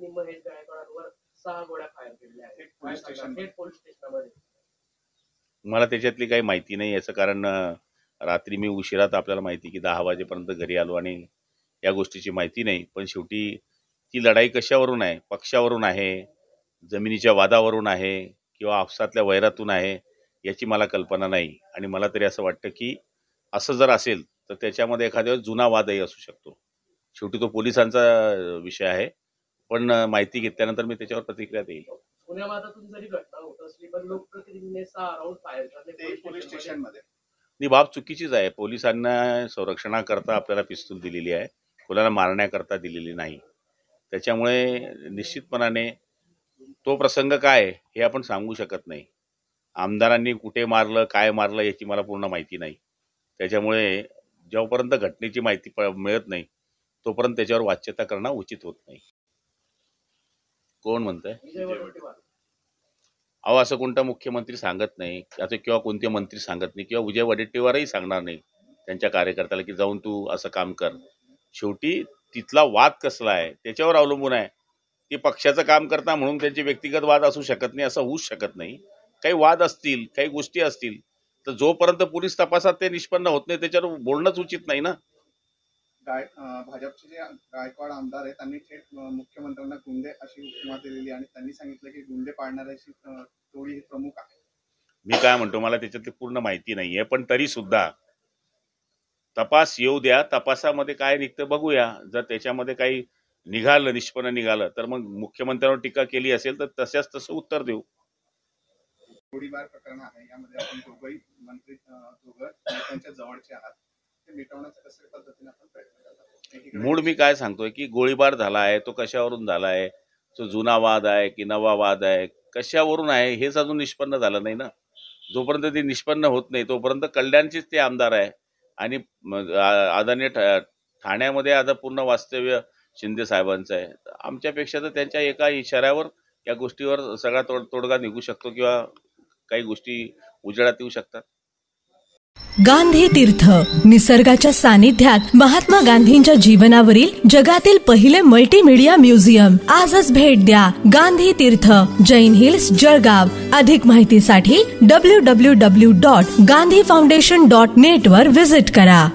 त्यांनी महेश गायकवाडांवर 6 गोळ्या फायर केलेल्या आहेत पोलीस स्टेशनमध्ये. मला त्याच्यातली काही माहिती नाही. याचं कारण रात्री मी उशिरात आपल्याला माहिती की 10 वाजेपर्यंत घरी आलो आणि या गोष्टीची माहिती नाही. पण शेवटी ती लढाई कशावरून आहे? पक्षावरून आहे, जमिनीच्या वादावरून आहे किंवा आपसातल्या वैरातून आहे याची मला कल्पना नाही. आणि मला तरी असं वाटतं की असं जर असेल तर त्याच्यामध्ये एखाद्या जुना वादही असू शकतो. शेवटी तो पोलिसांचा विषय आहे. पण माहिती घेतल्यानंतर मी त्याच्यावर प्रतिक्रिया देईल. पुण्यावादातून जरी घटना होत असली पण लोकप्रतिनिधींनी 6 राऊंड फायर करणे पोलीस स्टेशनमध्ये ही बाब चुकीचीच आहे. पोलिसांना संरक्षणाकरता आपल्याला पिस्तूल दिलेली आहे, कोणाला मारण्याकरता दिलेली नाही. त्याच्यामुळे निश्चितपणाने तो प्रसंग काय हे आपण सांगू शकत नाही. आमदारांनी कुठे मारलं, काय मारलं याची मला पूर्ण माहिती नाही. त्याच्यामुळे जेव्हापर्यंत घटनेची माहिती मिळत नाही तोपर्यंत त्याच्यावर वाच्यता करणं उचित होत नाही. कोण म्हणतंय? अहो, असं कोणता मुख्यमंत्री सांगत नाही आता किंवा कोणते मंत्री सांगत नाही किंवा विजय वडेट्टीवारही सांगणार नाही त्यांच्या कार्यकर्त्याला की जाऊन तू असं काम कर. शेवटी तिथला वाद कसला आहे त्याच्यावर अवलंबून आहे. ते पक्षाचं काम करता म्हणून त्यांचे व्यक्तिगत वाद असू शकत नाही, असं होऊच शकत नाही. काही वाद असतील, काही गोष्टी असतील तर जोपर्यंत पोलीस तपासात ते निष्पन्न होत नाही त्याच्यावर बोलणंच उचित नाही ना. भाजपचे जे गायकवाड आमदार आहेत त्यांनी थेट मुख्यमंत्र्यांना गुंडे अशी उपमा दिलेली आणि त्यांनी सांगितलं की गुंडे पाडणाऱ्याची टोळी ही प्रमुख आहे. मी काय म्हणतो, मला त्याच्यातली पूर्ण माहिती नाहीये. पण तरी सुद्धा तपास येऊ द्या, तपासामध्ये काय निघतं बघूया. जर त्याच्यामध्ये काही निघालं, निष्पन्न निघालं तर मग मुख्यमंत्र्यांवर टीका केली असेल तर तसं उत्तर देऊ. गोळीबार प्रकरण आहे, यामध्ये आपण दोघंही मंत्री त्यांच्या जवळचे आहात, ते मिटवण्याचा कशा पद्धतीने आपण प्रयत्न करतात? मूळ मी काय सांगतोय की गोळीबार झाला आहे, तो कशावरून झाला आहे, तो जुना वाद आहे की नवा वाद आहे, कशावरून आहे हेच अजून निष्पन्न झालं नाही ना. जोपर्यंत ते निष्पन्न होत नाही तोपर्यंत कल्याणचेच ते आमदार आहे. आणि आदरणीय ठाण्यामध्ये आता पूर्ण वास्तव्य शिंदे साहेबांचं आहे. आमच्यापेक्षा तर त्यांच्या एका इशाऱ्यावर या गोष्टीवर सगळा तोडगा निघू शकतो किंवा काही गोष्टी उजेडात येऊ शकतात. गांधी तीर्थ, निसर्गाच्या सानिध्यात महात्मा गांधींच्या जीवनावरील जगातील पहिले मल्टीमीडिया म्युझियम. आजच भेट द्या. गांधी तीर्थ, जैन हिल्स, जळगाव. अधिक माहितीसाठी www.gandhifoundation.net वर व्हिजिट करा.